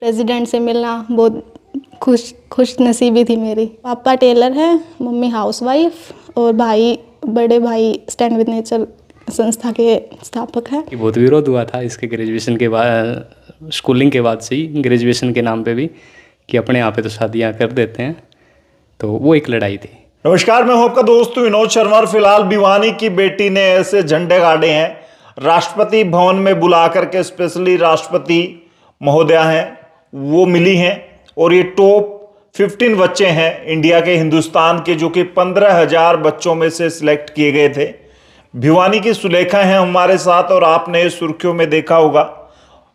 President से मिलना बहुत खुश नसीबी थी मेरी। पापा टेलर हैं, मम्मी हाउसवाइफ और बड़े भाई स्टैंड विद नेचर संस्था के स्थापक हैं। बहुत विरोध हुआ था इसके ग्रेजुएशन के बाद, स्कूलिंग के बाद से ही ग्रेजुएशन के नाम पे भी, कि अपने यहाँ पे तो शादियाँ कर देते हैं, तो वो एक लड़ाई थी। नमस्कार, मैं हूं आपका दोस्त विनोद शर्मा और फिलहाल भिवानी की बेटी ने ऐसे झंडे गाड़े हैं। राष्ट्रपति भवन में बुला करके स्पेशली राष्ट्रपति महोदया हैं वो मिली हैं और ये टॉप 15 बच्चे हैं इंडिया के, हिंदुस्तान के, जो कि 15,000 बच्चों में से सिलेक्ट किए गए थे। भिवानी की सुलेखा हैं हमारे साथ और आपने सुर्खियों में देखा होगा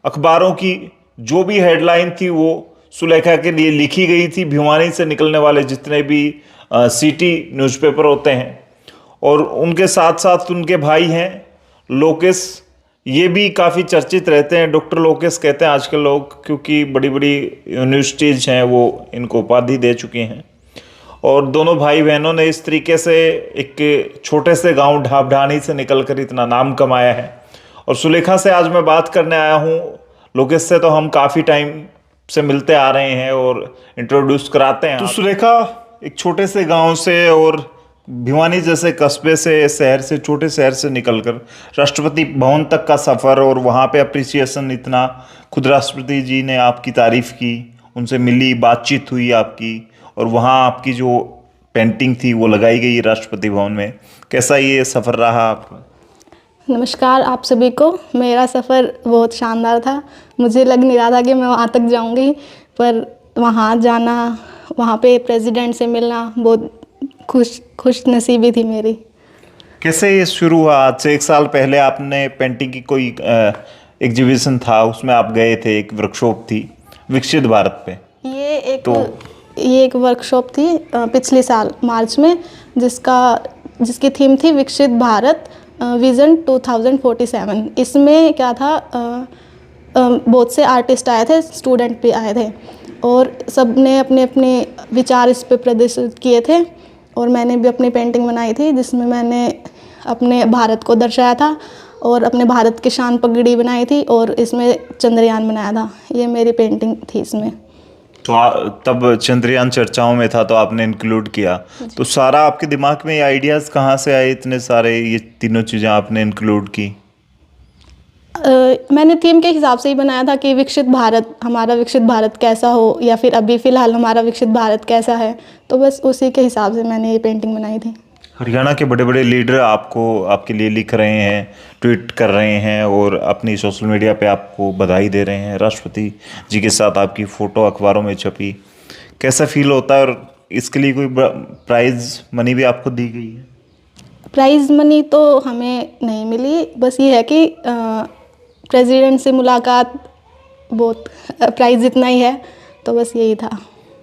अखबारों की जो भी हेडलाइन थी वो सुलेखा के लिए लिखी गई थी। भिवानी से निकलने वाले जितने भी सिटी न्यूज़पेपर होते हैं, और उनके साथ साथ उनके भाई हैं लोकेश, ये भी काफ़ी चर्चित रहते हैं। डॉक्टर लोकेश कहते हैं आजकल लोग, क्योंकि बड़ी बड़ी यूनिवर्सिटीज़ हैं वो इनको उपाधि दे चुकी हैं। और दोनों भाई बहनों ने इस तरीके से एक छोटे से गांव ढाबढानी से निकलकर इतना नाम कमाया है। और सुलेखा से आज मैं बात करने आया हूँ। लोकेश से तो हम काफ़ी टाइम से मिलते आ रहे हैं और इंट्रोड्यूस कराते हैं। तो सुलेखा, एक छोटे से गांव से और भिवानी जैसे कस्बे से, शहर से, छोटे शहर से निकलकर राष्ट्रपति भवन तक का सफ़र, और वहाँ पे अप्रिसिएशन इतना, खुद राष्ट्रपति जी ने आपकी तारीफ़ की, उनसे मिली, बातचीत हुई आपकी, और वहाँ आपकी जो पेंटिंग थी वो लगाई गई राष्ट्रपति भवन में। कैसा ये सफ़र रहा आपका? नमस्कार आप सभी को। मेरा सफ़र बहुत शानदार था। मुझे लग नहीं रहा था कि मैं वहाँ तक जाऊँगी, पर वहाँ जाना, वहाँ पे प्रेसिडेंट से मिलना बहुत खुश नसीबी थी मेरी। कैसे ये शुरू हुआ? आज से 1 साल पहले आपने पेंटिंग की कोई एग्जीबिशन था, उसमें आप गए थे, एक वर्कशॉप थी विकसित भारत पे। ये एक वर्कशॉप थी पिछले साल मार्च में, जिसकी थीम थी विकसित भारत विज़न 2047। इसमें क्या था, बहुत से आर्टिस्ट आए थे, स्टूडेंट भी आए थे, और सब ने अपने अपने विचार इस पे प्रदर्शित किए थे। और मैंने भी अपनी पेंटिंग बनाई थी जिसमें मैंने अपने भारत को दर्शाया था और अपने भारत की शान पगड़ी बनाई थी, और इसमें चंद्रयान बनाया था। ये मेरी पेंटिंग थी इसमें। तो तब चंद्रयान चर्चाओं में था तो आपने इंक्लूड किया। तो सारा आपके दिमाग में ये आइडियाज़ कहाँ से आए, इतने सारे ये तीनों चीज़ें आपने इंक्लूड की? मैंने थीम के हिसाब से ही बनाया था कि विकसित भारत, हमारा विकसित भारत कैसा हो, या फिर अभी फ़िलहाल हमारा विकसित भारत कैसा है, तो बस उसी के हिसाब से मैंने ये पेंटिंग बनाई थी। हरियाणा के बड़े बड़े लीडर आपके लिए लिख रहे हैं, ट्वीट कर रहे हैं और अपनी सोशल मीडिया पे आपको बधाई दे रहे हैं। राष्ट्रपति जी के साथ आपकी फ़ोटो अखबारों में छपी। कैसा फील होता है? और इसके लिए कोई प्राइज़ मनी भी आपको दी गई है? प्राइज़ मनी तो हमें नहीं मिली, बस ये है कि प्रेसिडेंट से मुलाकात, बहुत प्राइज़ इतना ही है, तो बस यही था।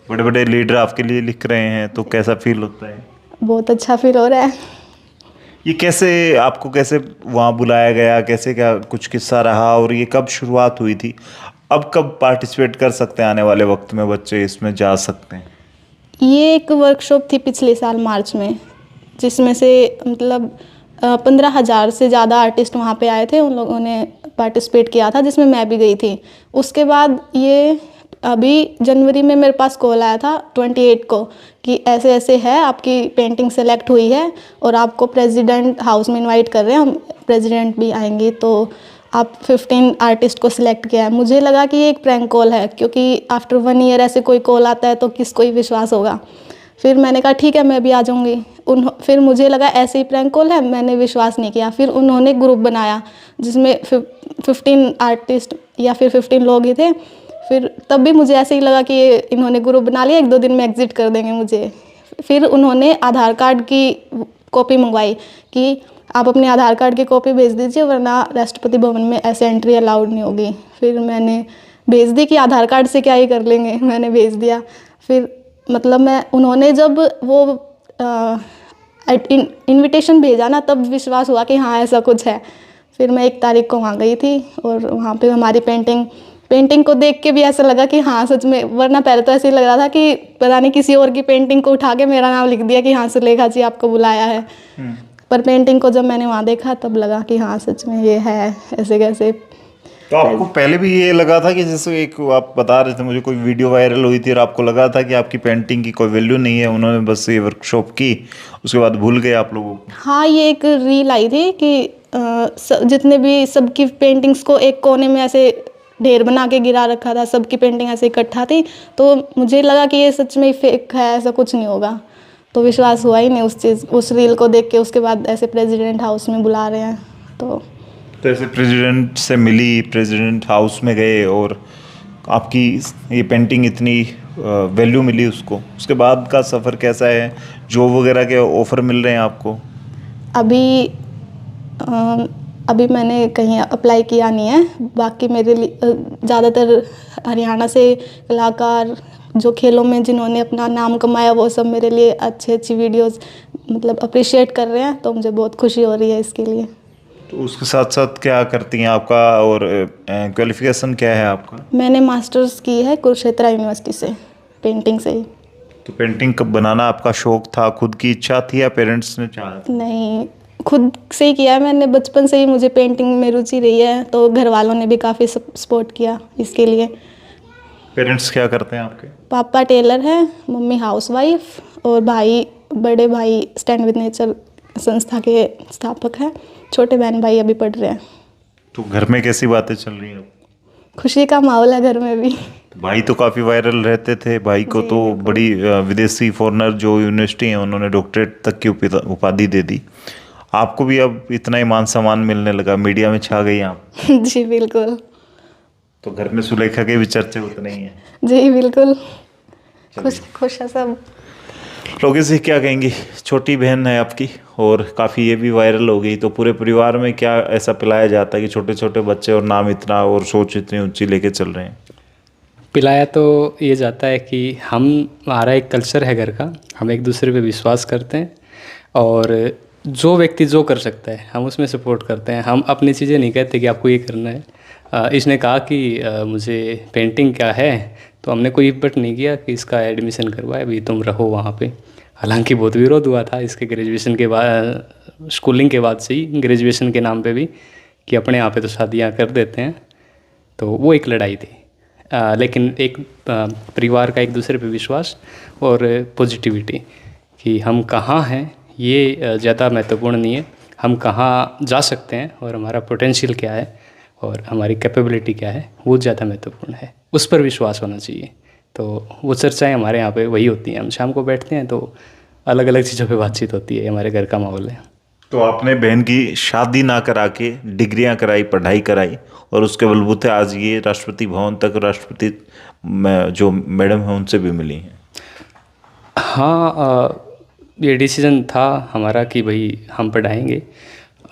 बड़े बड़े लीडर आपके लिए लिख रहे हैं तो कैसा फील होता है? बहुत अच्छा फील हो रहा है। ये आपको कैसे वहाँ बुलाया गया, कैसे, क्या कुछ किस्सा रहा, और ये कब शुरुआत हुई थी? अब कब पार्टिसिपेट कर सकते हैं आने वाले वक्त में बच्चे, इसमें जा सकते हैं? ये एक वर्कशॉप थी पिछले साल मार्च में, जिसमें से मतलब 15,000 से ज़्यादा आर्टिस्ट वहाँ पे आए थे। उन लोगों ने पार्टिसिपेट किया था, जिसमें मैं भी गई थी। उसके बाद ये अभी जनवरी में मेरे पास कॉल आया था 28 को कि ऐसे ऐसे है, आपकी पेंटिंग सेलेक्ट हुई है और आपको प्रेसिडेंट हाउस में इनवाइट कर रहे हैं, हम प्रेसिडेंट भी आएंगे, तो आप 15 आर्टिस्ट को सिलेक्ट किया है। मुझे लगा कि ये एक प्रैंक कॉल है, क्योंकि आफ्टर 1 ईयर ऐसे कोई कॉल आता है तो किसको ही विश्वास होगा। फिर मैंने कहा ठीक है, मैं भी आ जाऊँगी। फिर मुझे लगा ऐसे ही प्रैंक कॉल है, मैंने विश्वास नहीं किया। फिर उन्होंने ग्रुप बनाया जिसमें 15 आर्टिस्ट या फिर 15 लोग ही थे। फिर तब भी मुझे ऐसे ही लगा कि इन्होंने ग्रुप बना लिया, 1-2 दिन में एग्जिट कर देंगे मुझे। फिर उन्होंने आधार कार्ड की कॉपी मंगवाई कि आप अपने आधार कार्ड की कॉपी भेज दीजिए, वरना राष्ट्रपति भवन में ऐसे एंट्री अलाउड नहीं होगी। फिर मैंने भेज दी कि आधार कार्ड से क्या ही कर लेंगे, मैंने भेज दिया। फिर मतलब उन्होंने जब वो इनविटेशन भेजा ना, तब विश्वास हुआ कि हाँ ऐसा कुछ है। फिर मैं 1 तारीख को वहाँ गई थी और वहाँ पे हमारी पेंटिंग को देख के भी ऐसा लगा कि हाँ सच में, वरना पहले तो ऐसे ही लग रहा था कि पता नहीं किसी और की पेंटिंग को उठा के मेरा नाम लिख दिया कि हाँ सुलेखा जी आपको बुलाया है। पर पेंटिंग को जब मैंने वहाँ देखा तब लगा कि हाँ सच में ये है, ऐसे कैसे तो आपको पहले भी ये लगा था कि जैसे एक आप बता रहे थे मुझे, कोई वीडियो वायरल हुई थी और आपको लगा था कि आपकी पेंटिंग की कोई वैल्यू नहीं है, उन्होंने बस ये वर्कशॉप की, उसके बाद भूल गए आप लोगों को? हाँ, ये एक रील आई थी कि जितने भी सबकी पेंटिंग्स को एक कोने में ऐसे ढेर बना के गिरा रखा था, सबकी पेंटिंग ऐसे इकट्ठा थी, तो मुझे लगा कि ये सच में ही फेक है, ऐसा कुछ नहीं होगा। तो विश्वास हुआ ही नहीं उस रील को देख के। उसके बाद ऐसे प्रेसिडेंट हाउस में बुला रहे हैं तो ऐसे प्रेसिडेंट से मिली, प्रेसिडेंट हाउस में गए और आपकी ये पेंटिंग इतनी वैल्यू मिली उसको, उसके बाद का सफ़र कैसा है? जॉब वगैरह के ऑफ़र मिल रहे हैं आपको? अभी मैंने कहीं अप्लाई किया नहीं है। बाकी मेरे लिए ज़्यादातर हरियाणा से कलाकार जो खेलों में जिन्होंने अपना नाम कमाया, वो सब मेरे लिए अच्छी वीडियोस मतलब अप्रिशिएट कर रहे हैं, तो मुझे बहुत खुशी हो रही है इसके लिए। तो उसके साथ साथ क्या करती हैं आपका, और क्वालिफिकेशन क्या है आपका? मैंने मास्टर्स की है कुरुक्षेत्र यूनिवर्सिटी से, पेंटिंग से ही। तो पेंटिंग कब बनाना आपका शौक था, खुद की इच्छा थी या पेरेंट्स ने चाहा था? नहीं, खुद से ही किया है मैंने। बचपन से ही मुझे पेंटिंग में रुचि रही है, तो घर वालों ने भी काफ़ी सपोर्ट किया इसके लिए। पेरेंट्स क्या करते हैं आपके? पापा टेलर हैं, मम्मी हाउसवाइफ, और बड़े भाई स्टैंड विद नेचर संस्था के स्थापक हैं। छोटे बहन भाई अभी पढ़ रहे हैं। तो घर में कैसी बातें चल रही हैं? खुशी का माहौल है घर में भी। भाई तो काफ़ी वायरल रहते थे, भाई को तो बड़ी विदेशी फॉरेनर जो यूनिवर्सिटी हैं उन्होंने डॉक्टरेट तक की उपाधि दे दी। आपको भी अब इतना ही मान सम्मान मिलने लगा, मीडिया में छा गई आप। जी बिल्कुल। तो घर में सुलेखा के भी चर्चे उतने ही हैं। जी बिल्कुल, खुश है सब। लोगे से क्या कहेंगी, छोटी बहन है आपकी और काफ़ी ये भी वायरल हो गई, तो पूरे परिवार में क्या ऐसा पिलाया जाता है कि छोटे छोटे बच्चे और नाम इतना और सोच इतनी ऊंची लेके चल रहे हैं? पिलाया तो ये जाता है कि हमारा एक कल्चर है घर का, हम एक दूसरे पे विश्वास करते हैं, और जो व्यक्ति जो कर सकता है हम उसमें सपोर्ट करते हैं। हम अपनी चीज़ें नहीं कहते कि आपको ये करना है। इसने कहा कि मुझे पेंटिंग क्या है, तो हमने कोई इम्पट नहीं किया कि इसका एडमिशन करवाए, अभी तुम रहो वहाँ पे। हालांकि बहुत विरोध हुआ था इसके ग्रेजुएशन के बाद, स्कूलिंग के बाद से ही ग्रेजुएशन के नाम पे भी, कि अपने यहाँ पे तो शादियाँ कर देते हैं। तो वो एक लड़ाई थी। लेकिन एक परिवार का एक दूसरे पे विश्वास और पॉजिटिविटी कि हम कहाँ हैं ये ज़्यादा महत्वपूर्ण नहीं है, हम कहाँ जा सकते हैं और हमारा पोटेंशियल क्या है और हमारी कैपेबिलिटी क्या है, वो ज़्यादा महत्वपूर्ण है। उस पर विश्वास होना चाहिए। तो वो चर्चाएं हमारे यहाँ पे वही होती हैं। हम शाम को बैठते हैं तो अलग अलग चीज़ों पे बातचीत होती है। हमारे घर का माहौल है। तो आपने बहन की शादी ना करा के डिग्रियां कराई, पढ़ाई कराई, और उसके बलबूते आज ये राष्ट्रपति भवन तक राष्ट्रपति जो मैडम हैं उनसे भी मिली हैं। हाँ, ये डिसीजन था हमारा कि भाई हम पढ़ाएंगे।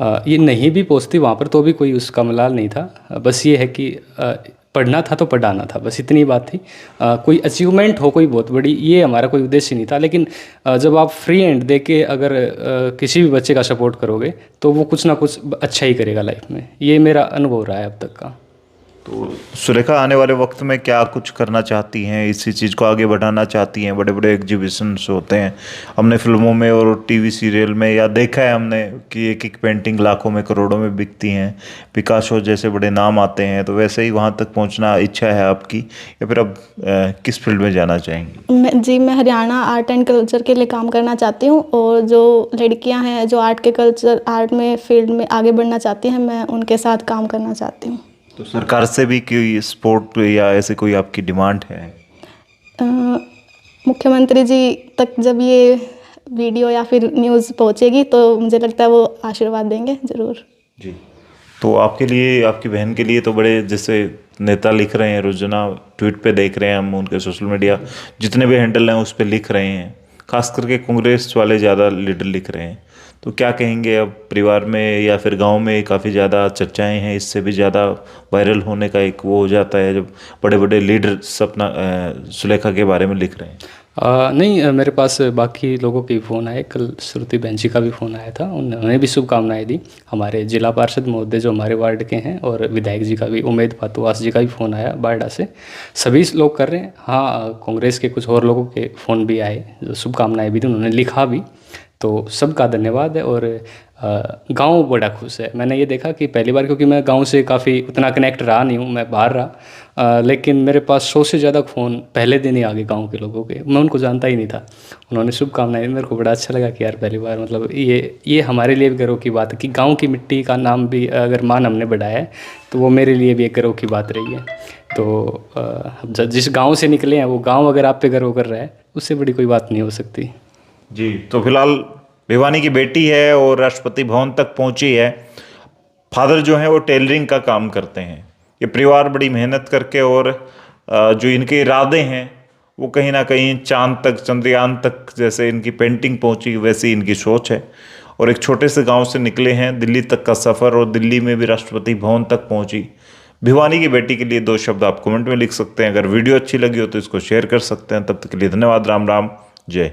ये नहीं भी पहुँचती वहाँ पर तो भी कोई उसका मलाल नहीं था। बस ये है कि पढ़ना था तो पढ़ाना था, बस इतनी बात थी। कोई अचीवमेंट हो कोई बहुत बड़ी, ये हमारा कोई उद्देश्य नहीं था। लेकिन जब आप फ्री हैंड दे के अगर किसी भी बच्चे का सपोर्ट करोगे तो वो कुछ ना कुछ अच्छा ही करेगा लाइफ में। ये मेरा अनुभव रहा है अब तक का। तो सुरेखा आने वाले वक्त में क्या कुछ करना चाहती हैं, इसी चीज़ को आगे बढ़ाना चाहती हैं? बड़े बड़े एग्जीबिशंस होते हैं, हमने फिल्मों में और टीवी सीरियल में या देखा है हमने कि एक एक पेंटिंग लाखों में करोड़ों में बिकती हैं, पिकासो जैसे बड़े नाम आते हैं। तो वैसे ही वहाँ तक पहुँचना इच्छा है आपकी, या फिर अब किस फील्ड में जाना चाहेंगी? मैं हरियाणा आर्ट एंड कल्चर के लिए काम करना चाहती हूँ, और जो लड़कियाँ हैं जो आर्ट में फील्ड में आगे बढ़ना चाहती हैं, मैं उनके साथ काम करना चाहती हूँ। तो सरकार से भी कोई सपोर्ट या ऐसे कोई आपकी डिमांड है? मुख्यमंत्री जी तक जब ये वीडियो या फिर न्यूज़ पहुंचेगी तो मुझे लगता है वो आशीर्वाद देंगे ज़रूर। जी। तो आपके लिए, आपकी बहन के लिए तो बड़े जैसे नेता लिख रहे हैं, रोजाना ट्वीट पे देख रहे हैं हम, उनके सोशल मीडिया जितने भी हैंडल हैं उस पर लिख रहे हैं, खास करके कांग्रेस वाले ज़्यादा लीडर लिख रहे हैं। तो क्या कहेंगे, अब परिवार में या फिर गांव में काफ़ी ज़्यादा चर्चाएं हैं, इससे भी ज़्यादा वायरल होने का एक वो हो जाता है जब बड़े बड़े लीडर अपना सुलेखा के बारे में लिख रहे हैं? नहीं, मेरे पास बाकी लोगों के भी फ़ोन आए। कल श्रुति बहन जी का भी फ़ोन आया था, उन्होंने भी शुभकामनाएं दी। हमारे जिला पार्षद महोदय जो हमारे वार्ड के हैं, और विधायक जी का भी, उमेद पातुवास जी का भी फ़ोन आया बारडा से। सभी लोग कर रहे हैं। हाँ, कांग्रेस के कुछ और लोगों के फ़ोन भी आए जो शुभकामनाएं भी दी, उन्होंने लिखा भी। तो सबका धन्यवाद है। और गांव बड़ा खुश है। मैंने ये देखा कि पहली बार, क्योंकि मैं गांव से काफ़ी उतना कनेक्ट रहा नहीं हूँ, मैं बाहर रहा, लेकिन मेरे पास 100 से ज़्यादा फ़ोन पहले दिन ही आ गए गांव के लोगों के। मैं उनको जानता ही नहीं था, उन्होंने शुभकामनाएं दी। मेरे को बड़ा अच्छा लगा कि यार पहली बार, मतलब ये हमारे लिए भी गर्व की बात है कि गाँव की मिट्टी का नाम भी अगर मान हमने बढ़ाया है तो वो मेरे लिए भी एक गर्व की बात रही है। तो जिस गाँव से निकले हैं वो गाँव अगर आप पे गर्व कर रहा है, उससे बड़ी कोई बात नहीं हो सकती। जी, तो फिलहाल भिवानी की बेटी है और राष्ट्रपति भवन तक पहुंची है। फादर जो हैं वो टेलरिंग का काम करते हैं। ये परिवार बड़ी मेहनत करके और जो इनके इरादे हैं वो कहीं ना कहीं चांद तक, चंद्रयान तक जैसे इनकी पेंटिंग पहुंची वैसी इनकी सोच है। और एक छोटे से गांव से निकले हैं, दिल्ली तक का सफ़र, और दिल्ली में भी राष्ट्रपति भवन तक पहुंची। भिवानी की बेटी के लिए 2 शब्द आप कमेंट में लिख सकते हैं। अगर वीडियो अच्छी लगी हो तो इसको शेयर कर सकते हैं। तब तक के लिए धन्यवाद। राम राम, जय।